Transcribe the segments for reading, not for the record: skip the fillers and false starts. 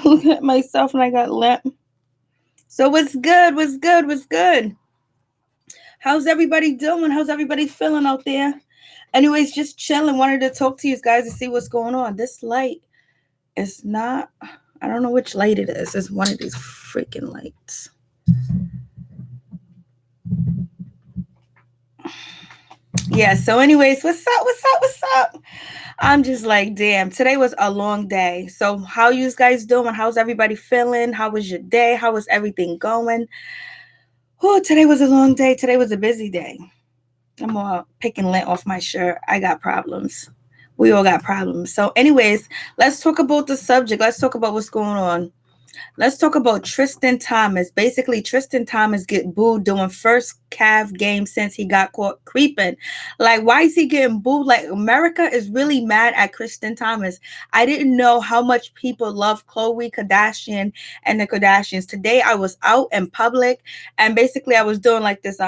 look at myself and I got limp. So what's good? What's good? What's good? How's everybody doing? How's everybody feeling out there? Anyways, just chilling. Wanted to talk to you guys to see what's going on. This light is not, I don't know which light it is. It's one of these freaking lights. Yeah, so anyways, what's up? What's up? What's up? I'm just like, damn, today was a long day. So how you guys doing? How's everybody feeling? How was your day? How was everything going? Oh, today was a long day. Today was a busy day. I'm all picking lint off my shirt. I got problems. We all got problems. So anyways, let's talk about the subject. Let's talk about what's going on. Let's talk about Tristen Thomas. Basically, Tristen Thomas get booed doing first Cavs game since he got caught creeping. Like, why is he getting booed? Like, America is really mad at Tristen Thomas. I didn't know how much people love Khloe Kardashian and the Kardashians. Today, I was out in public, and basically, I was doing like this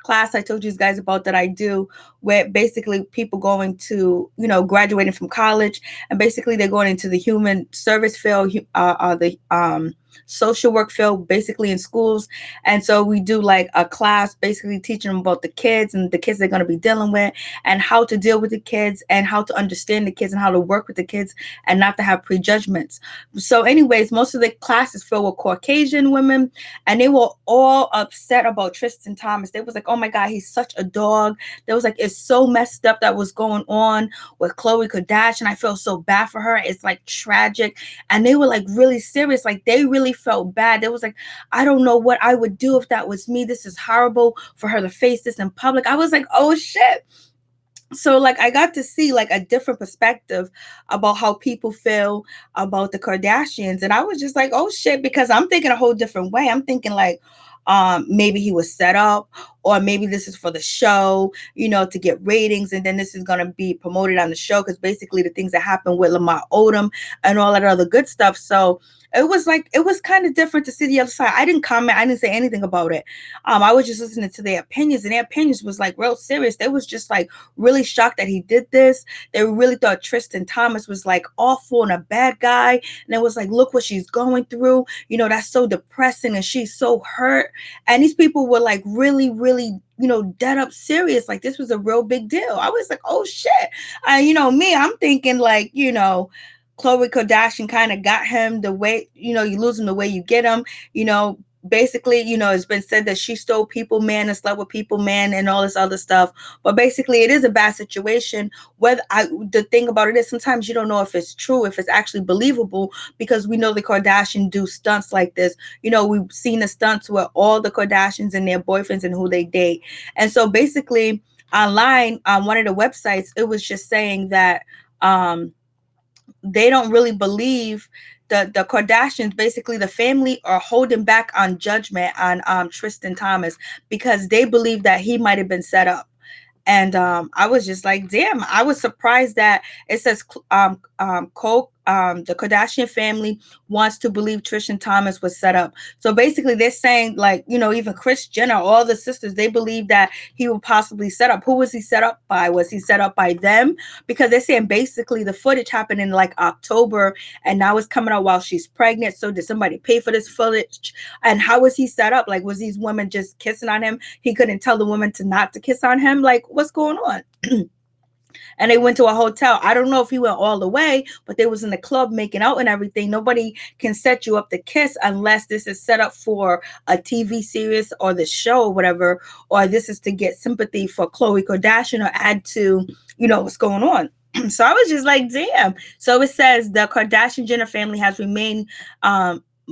class I told you guys about that I do, where basically people going to, graduating from college, and basically they're going into the human service field, the social work field, basically in schools. And so we do like a class basically teaching them about the kids and the kids they're going to be dealing with, and how to deal with the kids, and how to understand the kids, and how to work with the kids, and not to have prejudgments. So anyways, most of the classes filled with Caucasian women, and they were all upset about Tristen Thomas. They was like, oh my God, he's such a dog. They was like, it's so messed up that was going on with Khloe Kardashian. I feel so bad for her. It's like tragic. And they were like really serious. Like they really felt bad. They was like, I don't know what I would do if that was me. This is horrible for her to face this in public. I was like, oh shit. So like I got to see like a different perspective about how people feel about the Kardashians. And I was just like, oh shit, because I'm thinking a whole different way. I'm thinking like, maybe he was set up, or maybe this is for the show, to get ratings, and then this is going to be promoted on the show, because basically the things that happened with Lamar Odom and all that other good stuff. So it was kind of different to see the other side. I didn't comment. I didn't say anything about it. I was just listening to their opinions, and their opinions was like real serious. They was just like really shocked that he did this. They really thought Tristen Thomas was like awful and a bad guy. And it was like, look what she's going through. That's so depressing, and she's so hurt. And these people were like really, really, dead up serious. Like this was a real big deal. I was like, oh shit. Me, I'm thinking like, Khloe Kardashian kind of got him the way, you lose him the way you get him, basically, it's been said that she stole people, man, and slept with people, man, and all this other stuff. But basically, it is a bad situation. The thing about it is sometimes you don't know if it's true, if it's actually believable, because we know the Kardashians do stunts like this. We've seen the stunts with all the Kardashians and their boyfriends and who they date. And so basically, online on one of the websites, it was just saying that they don't really believe the Kardashians, basically the family, are holding back on judgment on Tristen Thomas, because they believe that he might have been set up. And I was just like, damn, I was surprised that it says the Kardashian family wants to believe Tristen Thomas was set up. So basically they're saying like, even Kris Jenner, all the sisters, they believe that he will possibly set up. Who was he set up by? Was he set up by them? Because they're saying basically the footage happened in like October, and now it's coming out while she's pregnant. So did somebody pay for this footage? And how was he set up? Like, was these women just kissing on him? He couldn't tell the women not to kiss on him? Like, what's going on? And they went to a hotel. I don't know if he went all the way, but they was in the club making out and everything. Nobody can set you up to kiss unless this is set up for a TV series or the show or whatever, or this is to get sympathy for Khloe Kardashian or add to, what's going on. So I was just like, damn. So it says the Kardashian Jenner family has remained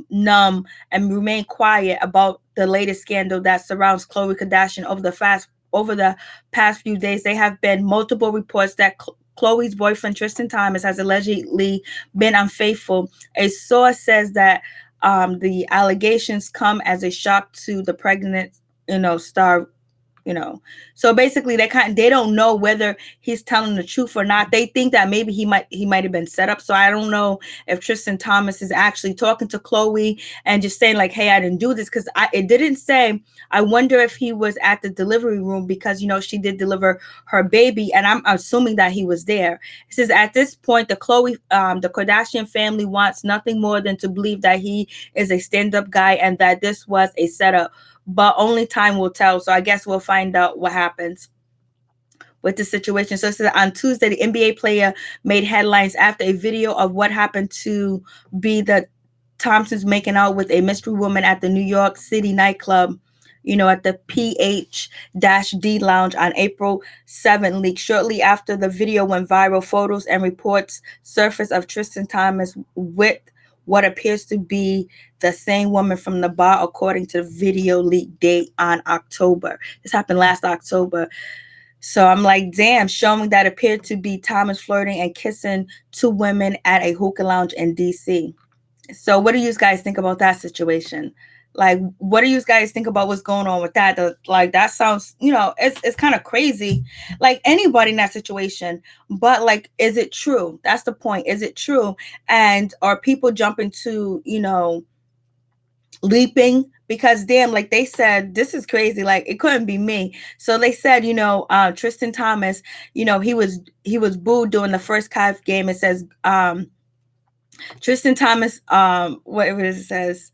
numb and remained quiet about the latest scandal that surrounds Khloe Kardashian over the past few days. There have been multiple reports that Khloe's boyfriend Tristen Thomas has allegedly been unfaithful. A source says that the allegations come as a shock to the pregnant, star you know. So basically they don't know whether he's telling the truth or not. They think that maybe he might have been set up. So I don't know if Tristan Thompson is actually talking to Khloe and just saying like, hey, I didn't do this, because it didn't say. I wonder if he was at the delivery room, because she did deliver her baby, and I'm assuming that he was there. It says at this point the Kardashian family wants nothing more than to believe that he is a stand-up guy and that this was a setup, but only time will tell. So I guess we'll find out what happens with the situation. So it says on Tuesday, the NBA player made headlines after a video of what happened to be the Thompsons making out with a mystery woman at the New York City nightclub, at the PH-D lounge on April 7th leaked. Shortly after the video went viral, photos and reports surfaced of Tristan Thomas with what appears to be the same woman from the bar, according to the video leak date on October. This happened last October. So I'm like, damn, showing that appeared to be Thomas flirting and kissing two women at a hookah lounge in DC. So what do you guys think about that situation? Like, what do you guys think about what's going on with that? Like, that sounds, it's kind of crazy. Like, anybody in that situation. But, like, is it true? That's the point. Is it true? And are people jumping to, leaping? Because damn, like they said, this is crazy. Like, it couldn't be me. So they said, Tristan Thomas, he was booed during the first Cavs game. It says, Tristan Thomas, whatever it says,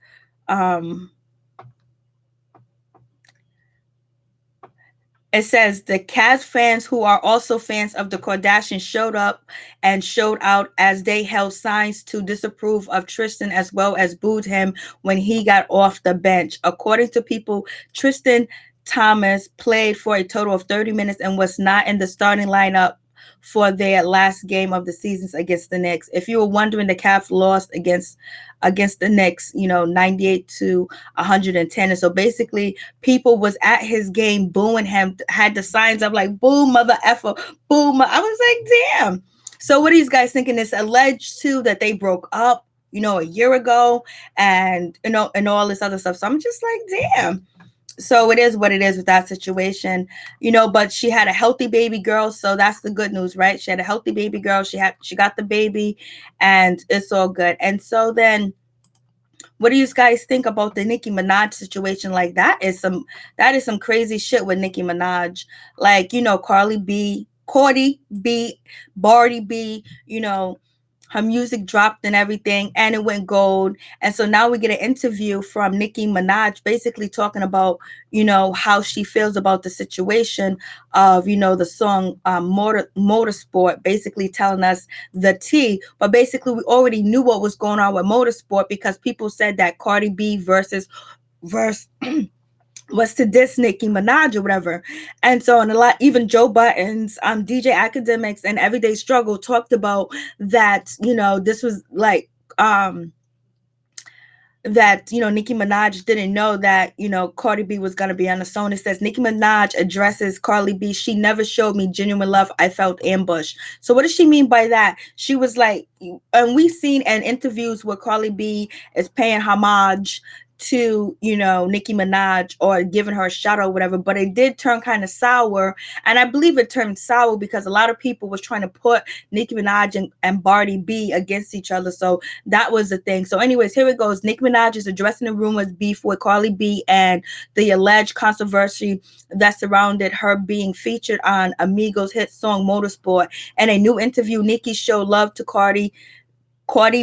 it says the Cavs fans, who are also fans of the Kardashians, showed up and showed out as they held signs to disapprove of Tristan, as well as booed him when he got off the bench. According to people, Tristan Thomas played for a total of 30 minutes and was not in the starting lineup for their last game of the season against the Knicks. If you were wondering, the Cavs lost against the Knicks, 98 to 110. And so basically, people was at his game booing him, had the signs up like, boo, mother effer, boom. I was like, damn. So what are you guys thinking? It's alleged too that they broke up, a year ago, and and all this other stuff. So I'm just like, damn. So it is what it is with that situation, but she had a healthy baby girl. So that's the good news, right? She had a healthy baby girl. She got the baby, and it's all good. And so then, what do you guys think about the Nicki Minaj situation? Like, that is some crazy shit with Nicki Minaj. Like, Cardi B, Barty B, her music dropped and everything, and it went gold. And so now we get an interview from Nicki Minaj, basically talking about, how she feels about the situation of, the song Motorsport, basically telling us the tea. But basically, we already knew what was going on with Motorsport, because people said that Cardi B verse was to diss Nicki Minaj or whatever. And so, and a lot, even Joe Buttons, DJ Academics, and Everyday Struggle talked about that, this was like, that, Nicki Minaj didn't know that, Cardi B was going to be on the song. It says, Nicki Minaj addresses Cardi B. She never showed me genuine love. I felt ambushed. So what does she mean by that? She was like, and we've seen in interviews where Cardi B is paying homage to, Nicki Minaj, or giving her a shout out or whatever, but it did turn kind of sour. And I believe it turned sour because a lot of people was trying to put Nicki Minaj and Barty B against each other. So that was the thing. So anyways, here it goes. Nicki Minaj is addressing the rumors beef with Cardi B and the alleged controversy that surrounded her being featured on Amigos' hit song Motorsport. In a new interview, Nicki showed love to Cardi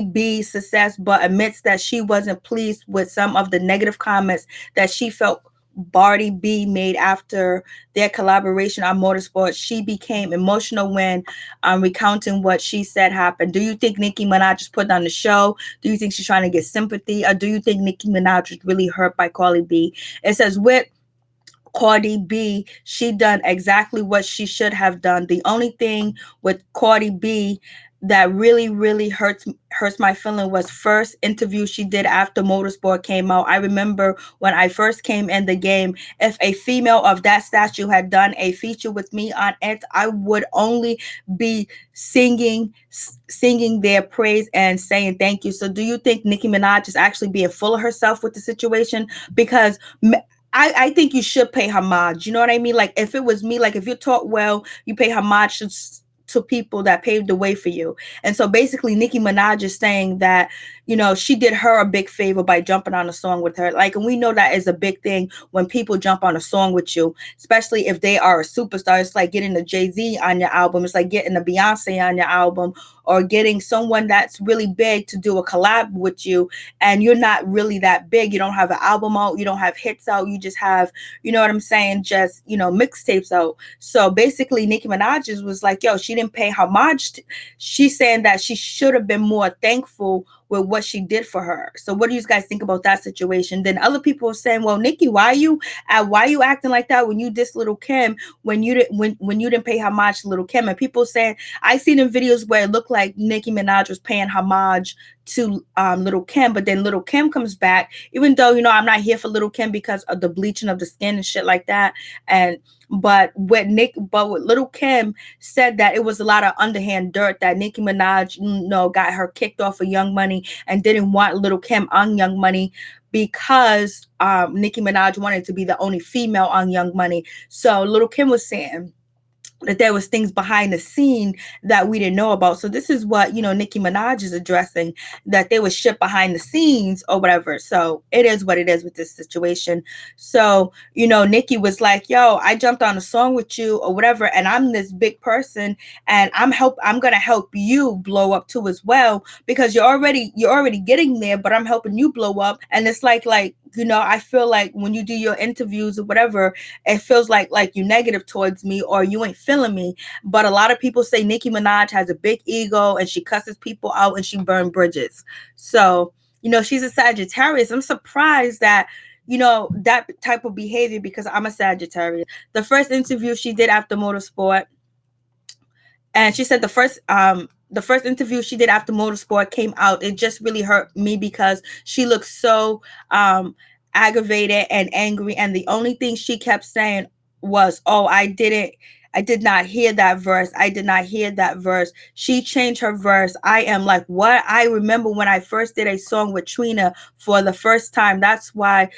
B's success, but admits that she wasn't pleased with some of the negative comments that she felt Barty B made after their collaboration on Motorsport. She became emotional when recounting what she said happened. Do you think Nicki Minaj just put on the show? Do you think she's trying to get sympathy? Or do you think Nicki Minaj was really hurt by Cardi B? It says, with Cardi B, she done exactly what she should have done. The only thing with Cardi B that really hurts my feeling was first interview she did after Motorsport came out. I remember when I first came in the game, if a female of that stature had done a feature with me on it, I would only be singing their praise and saying thank you. So do you think Nicki Minaj is actually being full of herself with the situation? Because I think you should pay homage. You know what I mean? Like if it was me, like if you taught well, you pay homage to people that paved the way for you. And so basically Nicki Minaj is saying that, you know, she did her a big favor by jumping on a song with her. Like, and we know that is a big thing when people jump on a song with you, especially if they are a superstar. It's like getting a Jay-Z on your album. It's like getting a Beyonce on your album, or getting someone that's really big to do a collab with you, and you're not really that big. You don't have an album out, you don't have hits out, you just have, you know what I'm saying, just, you know, mixtapes out. So basically Nicki Minaj was like, yo, she didn't pay homage. She's saying that she should have been more thankful with what she did for her. So what do you guys think about that situation? Then other people are saying, well, Nicki, why are you acting like that when you diss Little Kim, when you didn't when you didn't pay homage to Little Kim? And people saying, I seen in videos where it looked like Nicki Minaj was paying homage to Little Kim, but then Little Kim comes back, even though, you know, I'm not here for Little Kim because of the bleaching of the skin and shit like that. And but with Little Kim said that it was a lot of underhand dirt, that Nicki Minaj, you know, got her kicked off of Young Money and didn't want Little Kim on Young Money because Nicki Minaj wanted to be the only female on Young Money. So Little Kim was saying that there was things behind the scene that we didn't know about. So this is what, you know, Nicki Minaj is addressing, that there was shit behind the scenes or whatever. So it is what it is with this situation. So, you know, Nicki was like, yo, I jumped on a song with you or whatever, and I'm this big person, and I'm gonna help you blow up too as well, because you're already getting there, but I'm helping you blow up. And it's like, you know, I feel like when you do your interviews or whatever, it feels like you negative towards me, or you ain't feeling me. But a lot of people say Nicki Minaj has a big ego and she cusses people out and she burned bridges. So, you know, she's a Sagittarius. I'm surprised that, you know, that type of behavior, because I'm a Sagittarius. The first interview she did after Motorsport, and she said the first interview she did after Motorsport came out, it just really hurt me because she looked so aggravated and angry, and the only thing she kept saying was, oh, I did not hear that verse. I did not hear that verse. She changed her verse. I am like, what? I remember when I first did a song with Trina for the first time. That's why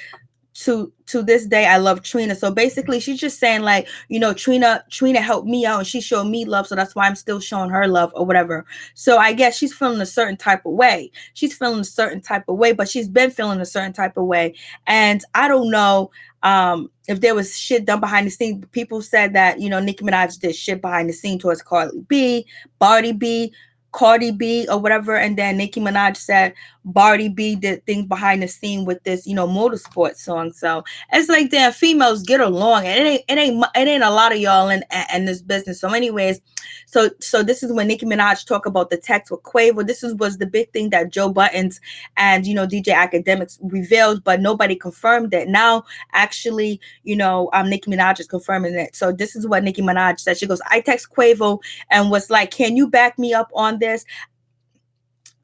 to this day I love Trina. So basically she's just saying, like, you know, Trina helped me out and she showed me love, so that's why I'm still showing her love or whatever. So I guess she's feeling a certain type of way. But she's been feeling a certain type of way. And I don't know if there was shit done behind the scenes. People said that, you know, Nicki Minaj did shit behind the scene towards Cardi B or whatever, and then Nicki Minaj said Cardi B did things behind the scene with this, you know, Motorsport song. So it's like, damn, females get along, and it ain't a lot of y'all in this business. So anyways, so this is when Nicki Minaj talk about the text with Quavo. Was the big thing that Joe Buttons and, you know, DJ Academics revealed, but nobody confirmed it. Now actually, you know, Nicki Minaj is confirming it. So this is what Nicki Minaj said. She goes, I text Quavo and was like, can you back me up on this?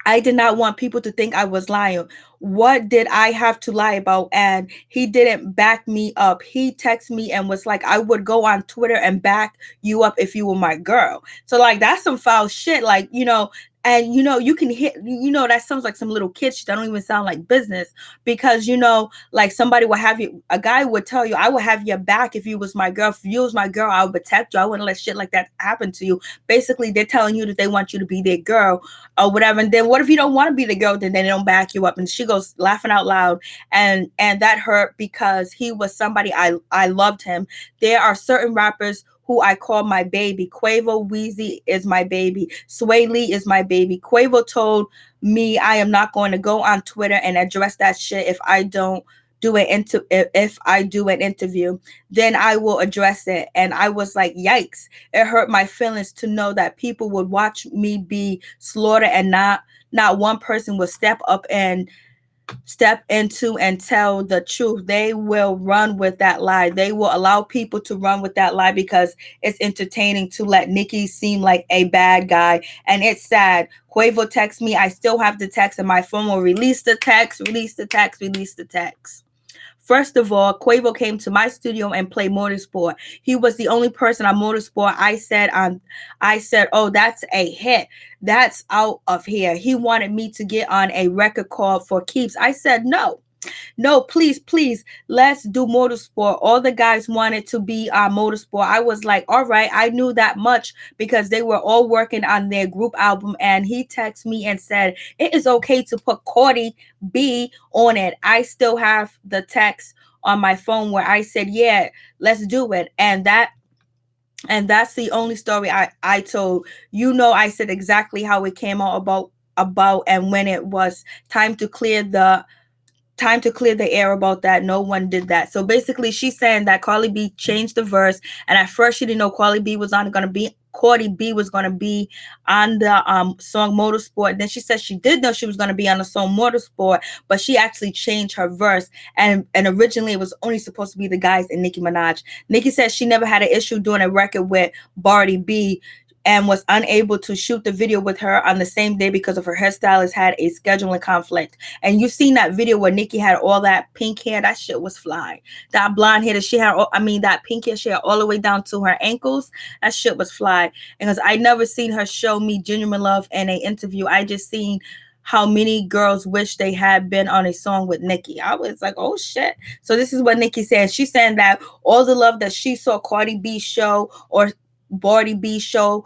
I did not want people to think I was lying. What did I have to lie about? And he didn't back me up. He texted me and was like, I would go on Twitter and back you up if you were my girl. So like, that's some foul shit. Like, you know, and you know, you can hit, you know, that sounds like some little kid shit. That don't even sound like business, because, you know, like somebody will have you, a guy would tell you, I would have your back if you was my girl. If you was my girl, I would protect you. I wouldn't let shit like that happen to you. Basically, they're telling you that they want you to be their girl or whatever. And then what if you don't want to be the girl? Then they don't back you up. And she goes laughing out loud. And that hurt because he was somebody I loved him. There are certain rappers who I call my baby. Quavo Weezy is my baby. Sway Lee is my baby. Quavo told me I am not going to go on Twitter and address that shit if I don't if I do an interview, then I will address it. And I was like, yikes. It hurt my feelings to know that people would watch me be slaughtered and not one person would step into and tell the truth. They will run with that lie. They will allow people to run with that lie because it's entertaining to let Nicki seem like a bad guy. And it's sad. Quavo texts me. I still have the text, and my phone will release the text. First of all, Quavo came to my studio and played Motorsport. He was the only person on Motorsport I said, oh, that's a hit. That's out of here. He wanted me to get on a record called For Keeps. I said no. No, please, let's do motorsport. All the guys wanted to be on motorsport. I was like, all right, I knew that much because they were all working on their group album. And he texted me and said, it is okay to put Cardi B on it. I still have the text on my phone where I said, yeah, let's do it. And that's the only story I told. I said exactly how it came out about and when it was time to clear the air about that. No one did that. So basically, she's saying that Cardi B changed the verse, and at first she didn't know Cardi B was gonna be on the song Motorsport. Then she said she did know she was gonna be on the song Motorsport, but she actually changed her verse. And originally it was only supposed to be the guys and Nicki Minaj. Nicki said she never had an issue doing a record with Cardi B, and was unable to shoot the video with her on the same day because of her hairstylist had a scheduling conflict. And you've seen that video where Nicki had all that pink hair. That shit was fly. That blonde hair that she had, that pink hair she had all the way down to her ankles. That shit was fly. Because I never seen her show me genuine love in an interview. I just seen how many girls wish they had been on a song with Nicki. I was like, oh shit. So this is what Nicki said. She's saying that all the love that she saw Cardi B show or Cardi B show,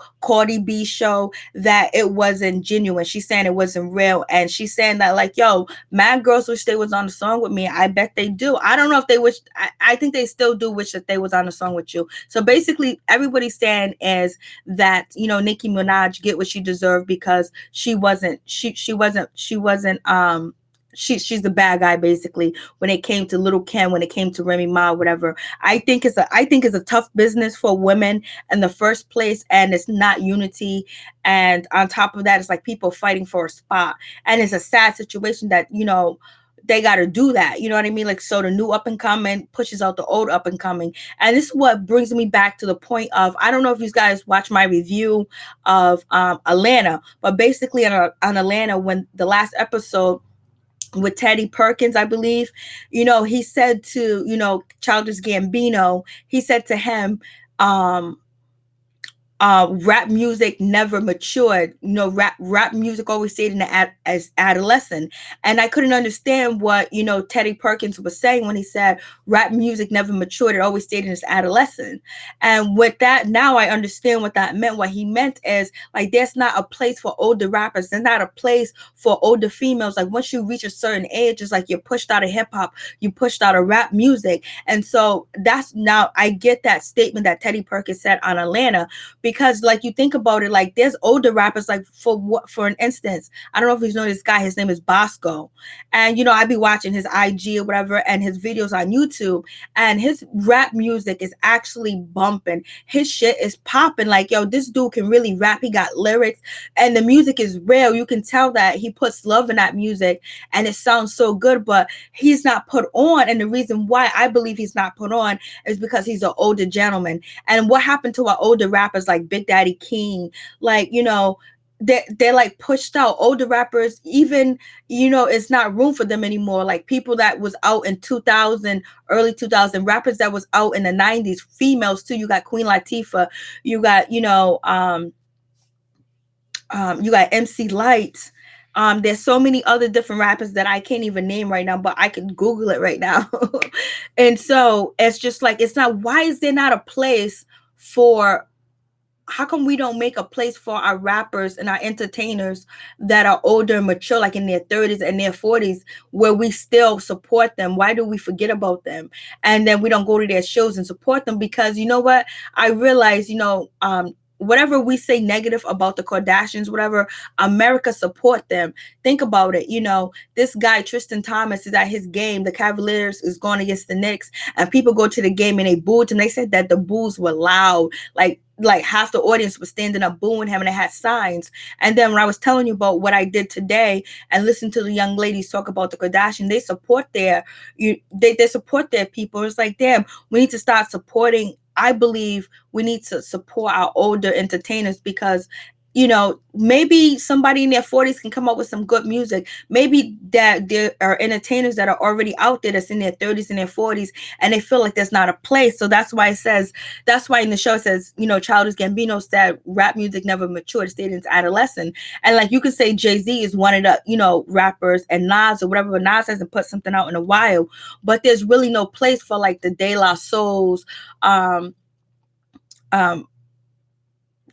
that it wasn't genuine. She's saying it wasn't real. And she's saying that, like, yo, mad girls wish they was on the song with me. I bet they do. I don't know if they wish, I think they still do wish that they was on the song with you. So basically, everybody's saying is that, Nicki Minaj get what she deserved because she's the bad guy basically when it came to Little Kim, when it came to Remy Ma, whatever. I think it's a tough business for women in the first place, and it's not unity. And on top of that, it's like people fighting for a spot, and it's a sad situation that they got to do that. You know what I mean? Like, so the new up and coming pushes out the old up and coming. And this is what brings me back to the point of, I don't know if you guys watch my review of Atlanta, but basically on Atlanta, when the last episode with Teddy Perkins, I believe, he said to, Childish Gambino, he said to him, rap music never matured. Rap music always stayed in as adolescent. And I couldn't understand what, Teddy Perkins was saying when he said rap music never matured. It always stayed in its adolescent. And with that, now I understand what that meant. What he meant is, like, there's not a place for older rappers. There's not a place for older females. Like, once you reach a certain age, it's like you're pushed out of hip hop, you pushed out of rap music. And so now I get that statement that Teddy Perkins said on Atlanta, because, like, you think about it, like, there's older rappers, like, for an instance, I don't know if you know this guy, his name is Bosco, and I be watching his IG or whatever and his videos on YouTube, and his rap music is actually bumping. His shit is popping. Like, yo, this dude can really rap. He got lyrics, and the music is real. You can tell that he puts love in that music, and it sounds so good. But he's not put on, and the reason why I believe he's not put on is because he's an older gentleman. And what happened to our older rappers like Big Daddy King? Like, they're like pushed out. Older rappers, even, it's not room for them anymore. Like, people that was out in 2000, early 2000, rappers that was out in the 90s, females too. You got Queen Latifah, you got you got MC Light. There's so many other different rappers that I can't even name right now, but I can Google it right now. And so it's just like, why is there not a place for, how come we don't make a place for our rappers and our entertainers that are older and mature, like in their 30s and their 40s, where we still support them? Why do we forget about them? And then we don't go to their shows and support them? Because you know what? I realize, whatever we say negative about the Kardashians, whatever, America support them. Think about it. This guy, Tristen Thomas, is at his game. The Cavaliers is going against the Knicks, and people go to the game and they booed him. They said that the boos were loud. Like half the audience was standing up booing him, and it had signs. And then when I was telling you about what I did today and listen to the young ladies talk about the Kardashian, they support they support their people. It's like, damn, we need to start supporting. I believe we need to support our older entertainers, because maybe somebody in their 40s can come up with some good music. Maybe that there are entertainers that are already out there that's in their 30s and their 40s, and they feel like there's not a place. So that's why in the show it says, Childish Gambino said rap music never matured, it stayed in its adolescent. And like you could say Jay-Z is one of the, rappers, and Nas or whatever, but Nas hasn't put something out in a while. But there's really no place for like the De La Souls, um, um,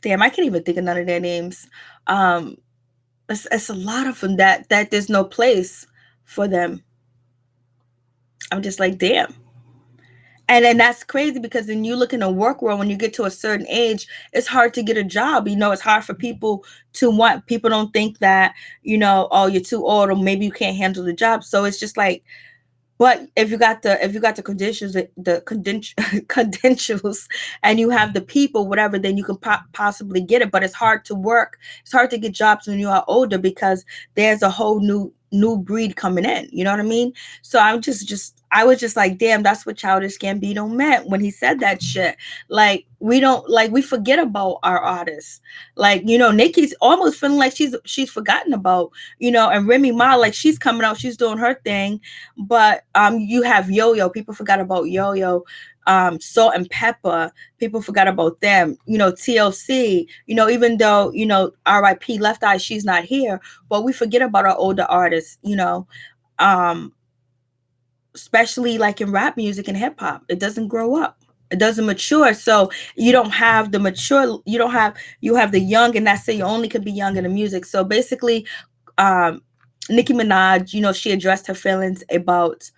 damn, I can't even think of none of their names. Um, it's a lot of them that there's no place for them. I'm just like, damn. And then that's crazy, because then you look in the work world, when you get to a certain age, it's hard to get a job. It's hard for people to want, people don't think that, oh, you're too old, or maybe you can't handle the job. So it's just like, but if you got the credentials, credentials, and you have the people, whatever, then you can possibly get it. But it's hard to work. It's hard to get jobs when you are older, because there's a whole new breed coming in. You know what I mean? So I was just like, damn, that's what Childish Gambino meant when he said that shit. Like, we forget about our artists. Like, Nicki's almost feeling like she's forgotten about, and Remy Ma, like, she's coming out, she's doing her thing. But you have Yo-Yo. People forgot about Yo-Yo. Salt and Pepper. People forgot about them. TLC. Even though R.I.P. Left Eye, she's not here, but we forget about our older artists. Um, Especially like in rap music and hip hop, it doesn't grow up. It doesn't mature. So you don't have the mature. You have the young, and that's it. You only could be young in the music. So basically, um, Nicki Minaj, she addressed her feelings about,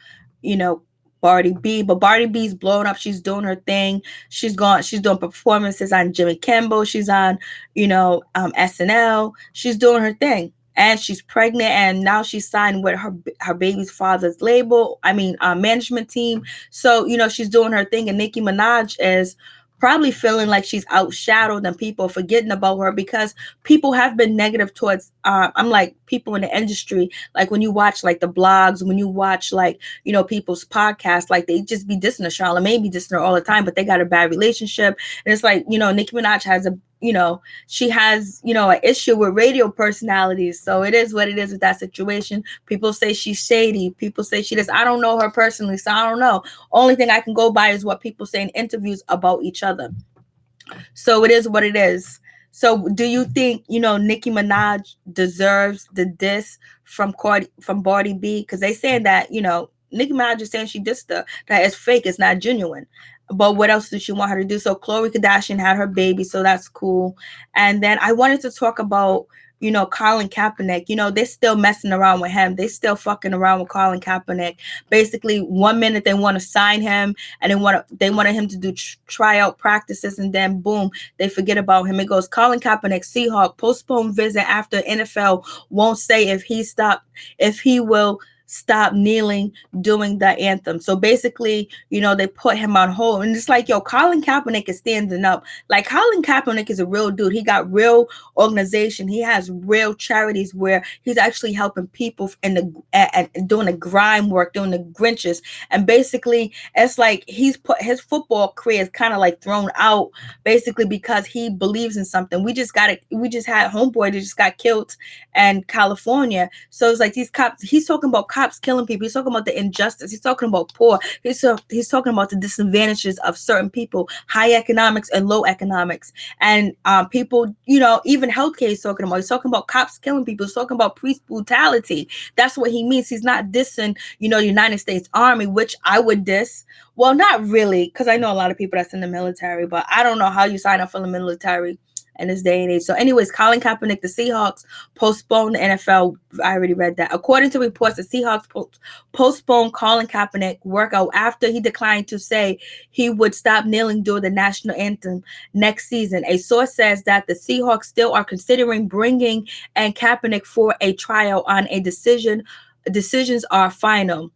you know, Cardi B, but Cardi B's blown up. She's doing her thing. She's doing performances on Jimmy Kimmel. She's on, SNL. She's doing her thing. And she's pregnant, and now she's signed with her baby's father's label. I mean, management team. So she's doing her thing, and Nicki Minaj is probably feeling like she's outshadowed and people forgetting about her, because people have been negative towards I'm like, people in the industry, like when you watch like the blogs, when you watch like people's podcasts, like they just be dissing her. Charlotte may be dissing her all the time, but they got a bad relationship. And it's like, Nicki Minaj has she has an issue with radio personalities. So it is what it is with that situation. People say she's shady, people say she does. I don't know her personally, so I don't know. Only thing I can go by is what people say in interviews about each other. So it is what it is. So do you think Nicki Minaj deserves the diss from Cardi B? Because they saying that Nicki Minaj is saying she dissed her, that it's fake, it's not genuine. But what else did she want her to do? So Khloe Kardashian had her baby, so that's cool. And then I wanted to talk about Colin Kaepernick. They're still messing around with him. They still fucking around with Colin Kaepernick. Basically, 1 minute they want to sign him, and they wanted him to do tryout practices, and then boom, they forget about him. It goes, Colin Kaepernick, Seahawk, postponed visit after NFL won't say if he will stop kneeling doing the anthem. So basically, they put him on hold. And it's like, yo, Colin Kaepernick is standing up. Like, Colin Kaepernick is a real dude. He got real organization. He has real charities where he's actually helping people in and doing the grime work, doing the Grinches. And basically, it's like he's put his football career is kind of like thrown out, basically because he believes in something. We just had homeboy that just got killed in California. So it's like these cops, he's talking about cops killing people. He's talking about the injustice. He's talking about poor. He's talking about the disadvantages of certain people, high economics and low economics. And people, even healthcare he's talking about. He's talking about cops killing people. He's talking about police brutality. That's what he means. He's not dissing, United States Army, which I would diss. Well, not really, because I know a lot of people that's in the military, but I don't know how you sign up for the military in this day and age. So anyways, Colin Kaepernick, the Seahawks postponed the NFL. I already read that. According to reports, the Seahawks postponed Colin Kaepernick workout after he declined to say he would stop kneeling during the national anthem next season. A source says that the Seahawks still are considering bringing in Kaepernick for a trial on a decision. Decisions are final.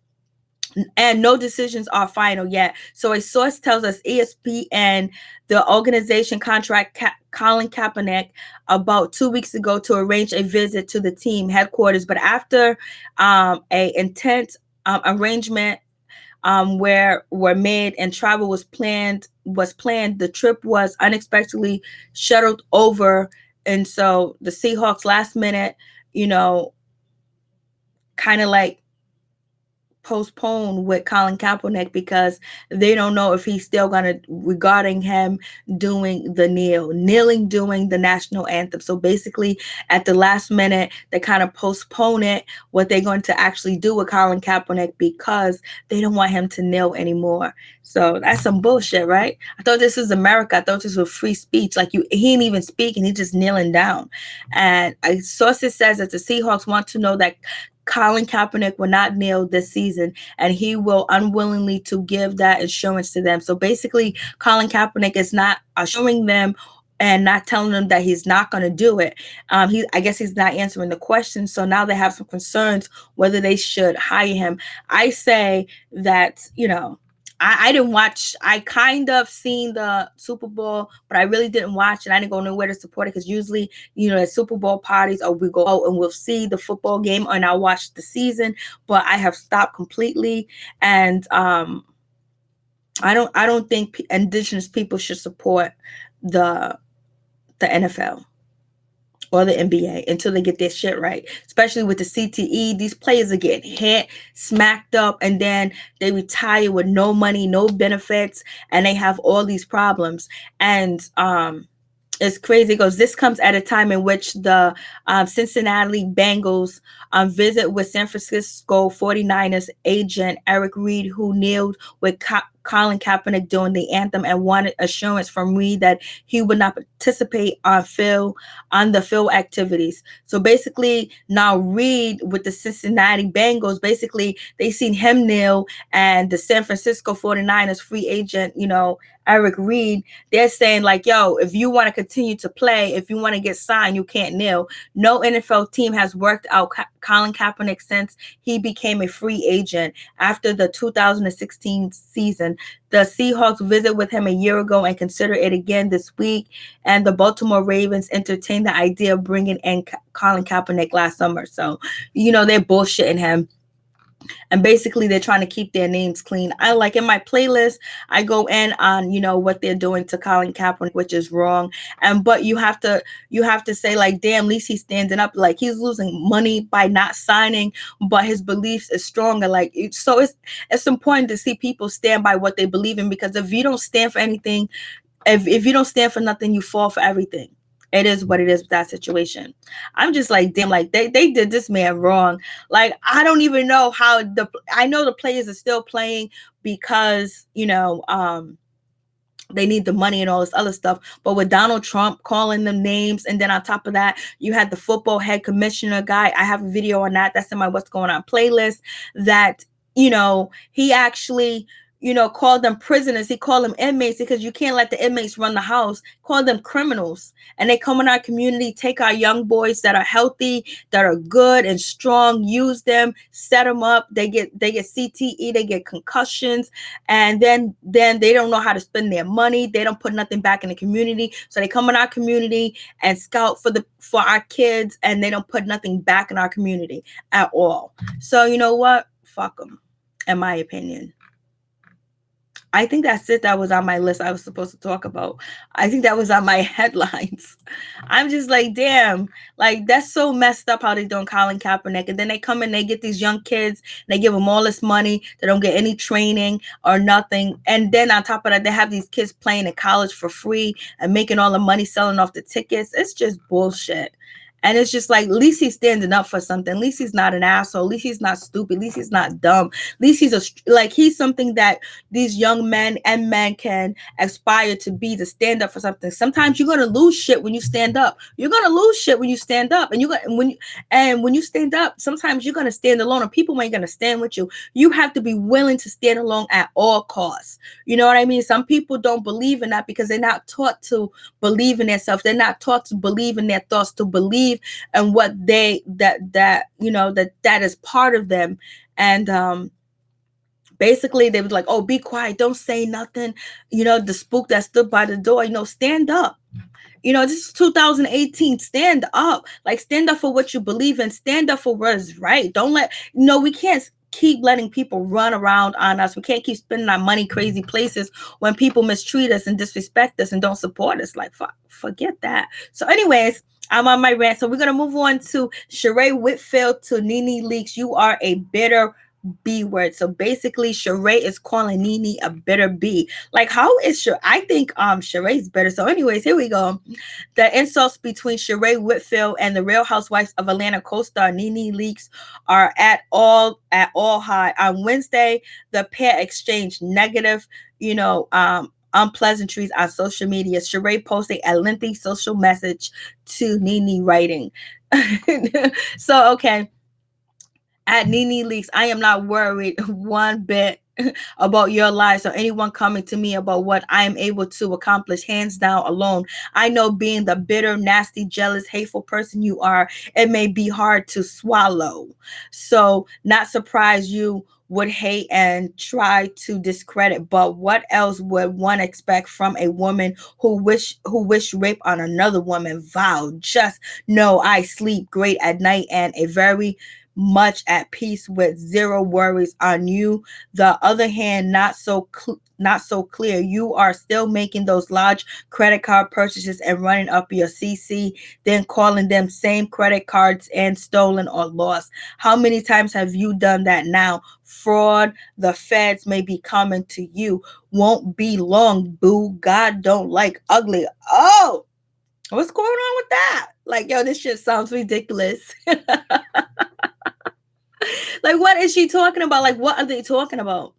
And no decisions are final yet. So a source tells us ESPN, the organization contract Colin Kaepernick about 2 weeks ago to arrange a visit to the team headquarters. But after a intense arrangement were made and travel was planned, the trip was unexpectedly shuttled over And so the Seahawks last minute, you know, kind of like postpone with Colin Kaepernick because they don't know if he's still gonna regarding him doing the kneeling doing the national anthem. So basically at the last minute they kind of postpone it what they're going to actually do with Colin Kaepernick because they don't want him to kneel anymore. So that's some bullshit, right? I thought this was America. I thought this was free speech. Like he ain't even speaking, he's just kneeling down. And sources says that the Seahawks want to know that Colin Kaepernick will not kneel this season, and he will unwillingly to give that assurance to them. So basically, Colin Kaepernick is not assuring them and not telling them that he's not going to do it. I guess he's not answering the question. So now they have some concerns whether they should hire him. I say that, I didn't watch. I kind of seen the Super Bowl, but I really didn't watch it. I didn't go nowhere to support it because usually, at Super Bowl parties, or we go out and we'll see the football game and I'll watch the season. But I have stopped completely, and I don't think indigenous people should support the NFL or the NBA until they get their shit right, especially with the CTE. These players are getting hit, smacked up, and then they retire with no money, no benefits, and they have all these problems. And it's crazy because this comes at a time in which the Cincinnati Bengals visit with San Francisco 49ers agent Eric Reed, who kneeled with Colin Kaepernick during the anthem and wanted assurance from Reed that he would not participate on the field activities. So basically now Reed with the Cincinnati Bengals, basically they seen him kneel, and the San Francisco 49ers free agent, Eric Reed, they're saying like, yo, if you want to continue to play, if you want to get signed, you can't kneel. No NFL team has worked out Colin Kaepernick since he became a free agent after the 2016 season. The Seahawks visit with him a year ago and consider it again this week. And the Baltimore Ravens entertained the idea of bringing in Colin Kaepernick last summer. So, they're bullshitting him. And basically they're trying to keep their names clean. I like in my playlist, I go in on, what they're doing to Colin Kaepernick, which is wrong. But you have to say like, damn, at least he's standing up. Like he's losing money by not signing, but his beliefs is stronger. Like, so it's important to see people stand by what they believe in, because if you don't stand for anything, if you don't stand for nothing, you fall for everything. It is what it is with that situation. I'm just like, damn, like they did this man wrong. Like, I don't even know how I know the players are still playing because, they need the money and all this other stuff. But with Donald Trump calling them names, and then on top of that, you had the football head commissioner guy. I have a video on that. That's in my What's Going On playlist. That, he actually, called them prisoners. He called them inmates because you can't let the inmates run the house. Call them criminals. And they come in our community, take our young boys that are healthy, that are good and strong, use them, set them up. They get CTE, they get concussions, and then they don't know how to spend their money. They don't put nothing back in the community. So they come in our community and scout for our kids, and they don't put nothing back in our community at all. So you know what? Fuck them, in my opinion. I think that's it. That was on my list I was supposed to talk about. I think that was on my headlines. I'm just like, damn, like that's so messed up how they doing Colin Kaepernick. And then they come in, they get these young kids, and they give them all this money. They don't get any training or nothing. And then on top of that, they have these kids playing in college for free and making all the money selling off the tickets. It's just bullshit. And it's just like, at least he's standing up for something. At least he's not an asshole. At least he's not stupid. At least he's not dumb. At least he's something that these young men and men can aspire to be, to stand up for something. Sometimes you're going to lose shit when you stand up. You're going to lose shit when you stand up. And when you stand up, sometimes you're going to stand alone, and people ain't going to stand with you. You have to be willing to stand alone at all costs. You know what I mean? Some people don't believe in that because they're not taught to believe in themselves. They're not taught to believe in their thoughts, to believe and what that is part of them. And basically they was like, oh, be quiet, don't say nothing, the spook that stood by the door, stand up. This is 2018. Stand up. Like, stand up for what you believe in. Stand up for what is right. Don't let we can't keep letting people run around on us. We can't keep spending our money crazy places when people mistreat us and disrespect us and don't support us. Like, forget that. So anyways, I'm on my rant. So we're gonna move on to Sheree Whitfield to Nene Leakes. You are a bitter B word. So basically, Sheree is calling Nene a bitter B. Like, how is Sheree? I think Sheree's better. So, anyways, here we go. The insults between Sheree Whitfield and the Real Housewives of Atlanta co-star Nene Leakes are at all high. On Wednesday, the pair exchanged negative, unpleasantries on social media. Sheree posted a lengthy social message to Nene, writing, so okay, at Nene Leaks, I am not worried one bit about your lies or anyone coming to me about what I am able to accomplish hands down alone. I know being the bitter, nasty, jealous, hateful person you are, it may be hard to swallow. So, not surprised you would hate and try to discredit, but what else would one expect from a woman who wish rape on another woman? Vow, just know I sleep great at night and a very much at peace with zero worries on you. The other hand, not so clear. You are still making those large credit card purchases and running up your CC, then calling them same credit cards and stolen or lost. How many times have you done that now? Fraud. The feds may be coming to you. Won't be long, boo. God don't like ugly. Oh, what's going on with that? Like, yo, this shit sounds ridiculous. Like, what is she talking about? Like, what are they talking about?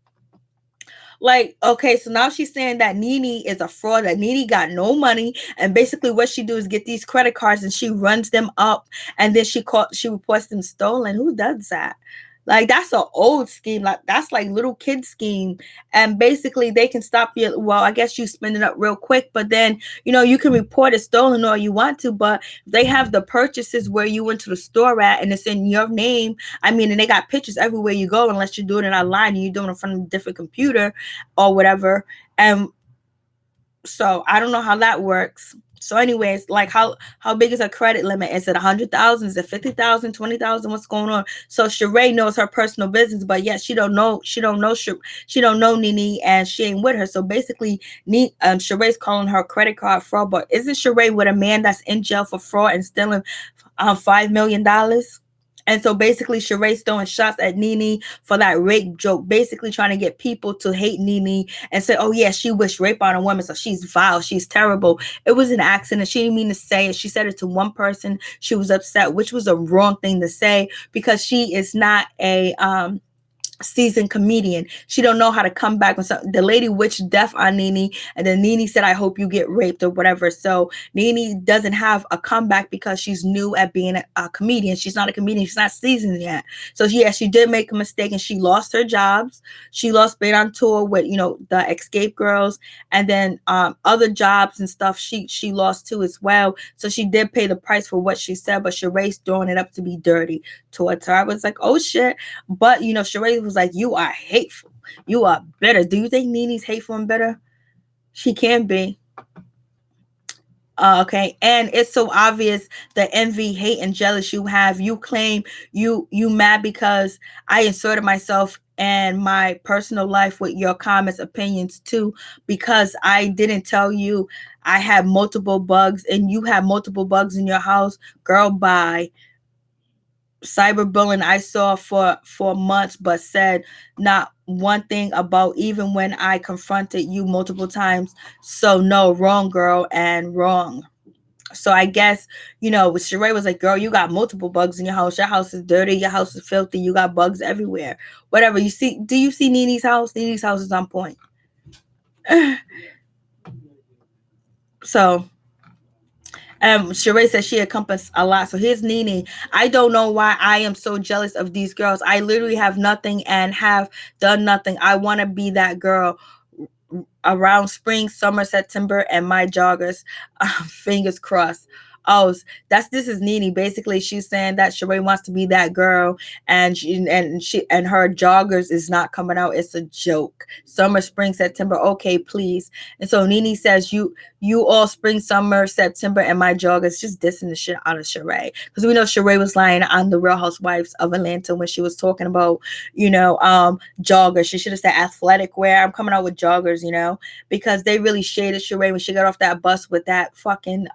Like, okay, so now she's saying that Nene is a fraud, that Nene got no money, and basically what she do is get these credit cards and she runs them up, and then she reports them stolen. Who does that? Like, that's an old scheme. Like, that's like little kid scheme. And basically they can stop you. Well, I guess you spend it up real quick, but then you can report it stolen all you want to, but they have the purchases where you went to the store at and it's in your name. I mean, and they got pictures everywhere you go, unless you're doing it online and you're doing it from a different computer or whatever. And so I don't know how that works. So, anyways, like, how big is her credit limit? Is it 100,000? Is it 50,000? 20,000? What's going on? So Sheree knows her personal business, but yet she don't know. She don't know Nene, and she ain't with her. So basically, Sheree's calling her credit card fraud. But isn't Sheree with a man that's in jail for fraud and stealing $5 million? And so basically, Sheree's throwing shots at Nene for that rape joke, basically trying to get people to hate Nene and say, oh, yeah, she wished rape on a woman, so she's vile, she's terrible. It was an accident. She didn't mean to say it. She said it to one person. She was upset, which was a wrong thing to say because she is not a seasoned comedian. She don't know how to come back when the lady wished death on Nene, and then Nene said, I hope you get raped or whatever. So Nene doesn't have a comeback because she's new at being a comedian. She's not a comedian. She's not seasoned yet. So yeah, she did make a mistake and she lost her jobs. She lost being on tour with the Escape Girls, and then other jobs and stuff she lost too as well. So she did pay the price for what she said, but Sheree's throwing it up to be dirty towards her. I was like, oh shit. But Sheree was like, you are hateful. You are bitter. Do you think Nene's hateful and bitter? She can be. Okay, and it's so obvious the envy, hate, and jealous you have. You claim you mad because I inserted myself and my personal life with your comments, opinions too, because I didn't tell you I had multiple bugs and you have multiple bugs in your house. Girl, bye. Cyberbullying I saw for months, but said not one thing about, even when I confronted you multiple times. So no, wrong, girl, and wrong. So I guess Sheree was like, girl, you got multiple bugs in your house. Your house is dirty. Your house is filthy. You got bugs everywhere. Whatever you see. Do you see Nene's house? Nene's house is on point. So Sheree says she encompassed a lot. So here's Nene. I don't know why I am so jealous of these girls. I literally have nothing and have done nothing. I want to be that girl around spring, summer, September, and my joggers. Fingers crossed. Oh, this is Nene. Basically, she's saying that Sheree wants to be that girl, and her joggers is not coming out. It's a joke. Summer, spring, September. Okay, please. And so Nene says you all spring, summer, September, and my joggers, just dissing the shit out of Sheree, because we know Sheree was lying on the Real Housewives of Atlanta when she was talking about joggers. She should have said athletic wear. I'm coming out with joggers, because they really shaded Sheree when she got off that bus with that fucking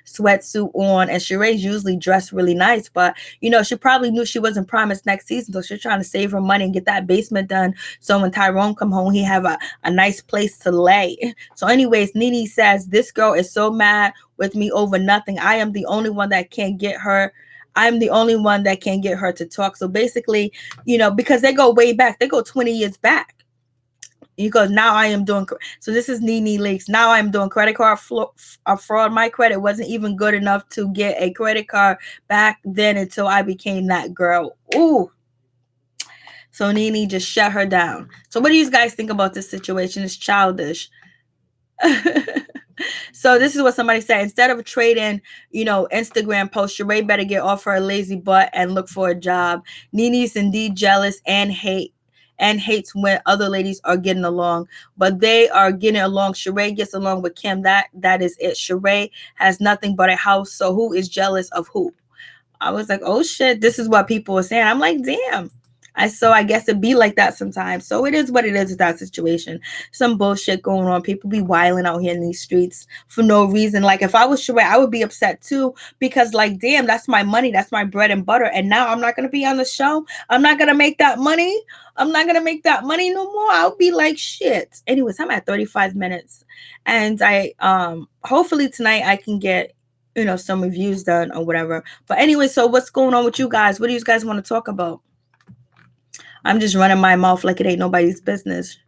sweatsuit on, and Sheree's usually dressed really nice, but she probably knew she wasn't promised next season, so she's trying to save her money and get that basement done, so when Tyrone come home, he have a nice place to lay. So anyways, Nene says, this girl is so mad with me over nothing. I am the only one that can't get her. I'm the only one that can get her to talk. So basically, because they go way back, they go 20 years back. Because now I am doing, so this is Nene Leaks. Now I'm doing credit card fraud. My credit wasn't even good enough to get a credit card back then until I became that girl. Ooh. So Nene just shut her down. So what do you guys think about this situation? It's childish. So this is what somebody said. Instead of trading, Instagram posts, Sheree better get off her lazy butt and look for a job. Nene is indeed jealous and hates when other ladies are getting along, but they are getting along. Sheree gets along with Kim. That is it. Sheree has nothing but a house. So who is jealous of who? I was like, oh shit, this is what people are saying. I'm like, damn. I guess it be like that sometimes. So it is what it is with that situation. Some bullshit going on. People be wilding out here in these streets for no reason. Like if I was Sheree, I would be upset too, because like, damn, that's my money. That's my bread and butter. And now I'm not going to be on the show. I'm not going to make that money. I'm not going to make that money no more. I'll be like, shit. Anyways, I'm at 35 minutes. And hopefully tonight I can get, some reviews done or whatever. But anyway, so what's going on with you guys? What do you guys want to talk about? I'm just running my mouth like it ain't nobody's business.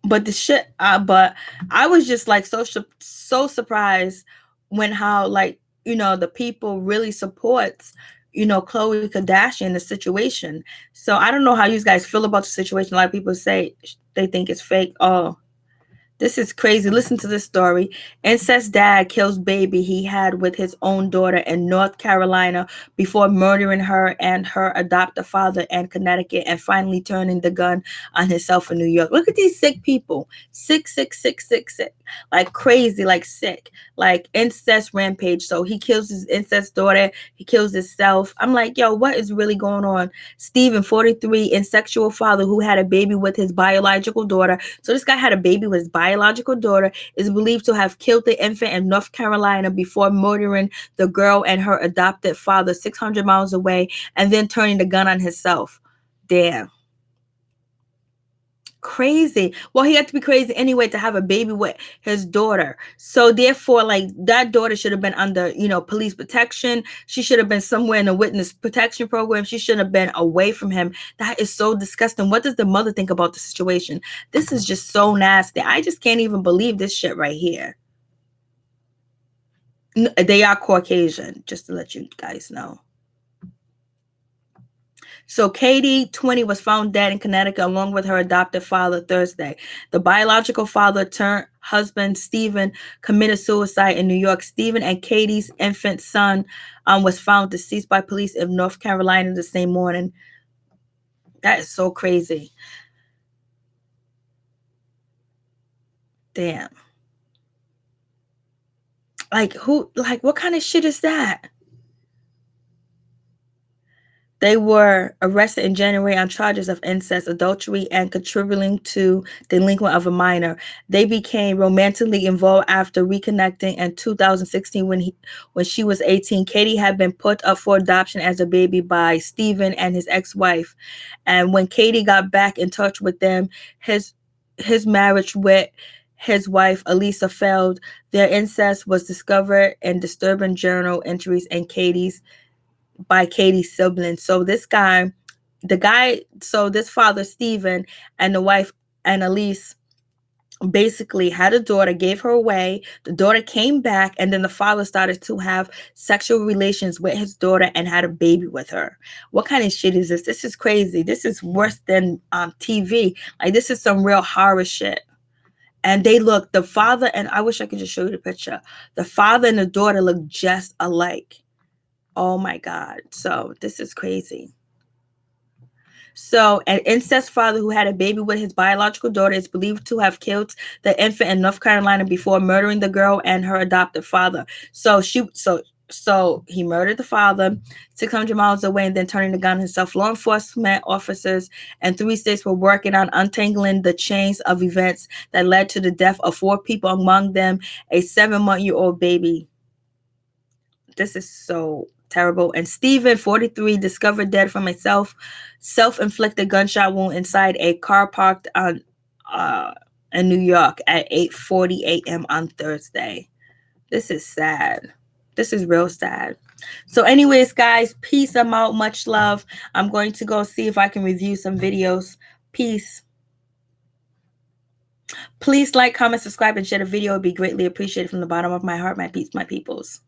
But the shit, but I was just like so surprised when how like, the people really supports, Khloe Kardashian, the situation. So I don't know how you guys feel about the situation. A lot of people say they think it's fake. Oh, this is crazy. Listen to this story. Incest dad kills baby he had with his own daughter in North Carolina before murdering her and her adoptive father in Connecticut and finally turning the gun on himself in New York. Look at these sick people. Sick. Like crazy, like sick. Like incest rampage. So he kills his incest daughter. He kills himself. I'm like, yo, what is really going on? Stephen, 43, insexual father who had a baby with his biological daughter. So this guy had a baby with his biological daughter, is believed to have killed the infant in North Carolina before murdering the girl and her adopted father 600 miles away and then turning the gun on himself. Damn. Crazy. Well, he had to be crazy anyway to have a baby with his daughter. So therefore, like that daughter should have been under, police protection. She should have been somewhere in a witness protection program. She should have been away from him. That is so disgusting. What does the mother think about the situation? This is just so nasty. I just can't even believe this shit right here. They are Caucasian, just to let you guys know. So Katie, 20, was found dead in Connecticut along with her adoptive father Thursday. The biological father turned husband, Stephen, committed suicide in New York. Stephen and Katie's infant son was found deceased by police in North Carolina the same morning. That is so crazy. Damn. Like what kind of shit is that? They were arrested in January on charges of incest, adultery, and contributing to delinquent of a minor. They became romantically involved after reconnecting in 2016 when she was 18. Katie had been put up for adoption as a baby by Stephen and his ex-wife. And when Katie got back in touch with them, his marriage with his wife, Elisa, failed. Their incest was discovered in disturbing journal entries and by Katie's siblings. So this father, Stephen, and the wife, Annalise, basically had a daughter, gave her away. The daughter came back, and then the father started to have sexual relations with his daughter and had a baby with her. What kind of shit is this? This is crazy. This is worse than TV. Like, this is some real horror shit. And the father, and I wish I could just show you the picture. The father and the daughter look just alike. Oh my God. So this is crazy. So an incest father who had a baby with his biological daughter is believed to have killed the infant in North Carolina before murdering the girl and her adoptive father. So So he murdered the father 600 miles away and then turning the gun on himself. Law enforcement officers in 3 states were working on untangling the chains of events that led to the death of 4 people, among them a 7-month-old baby. This is so terrible. And Stephen, 43, discovered dead from a self-inflicted gunshot wound inside a car parked on in New York at 8:40 a.m. on Thursday. This is sad. This is real sad. So anyways, guys, peace. I'm out. Much love. I'm going to go see if I can review some videos. Peace. Please like, comment, subscribe, and share the video. It would be greatly appreciated from the bottom of my heart, my peeps, my peoples.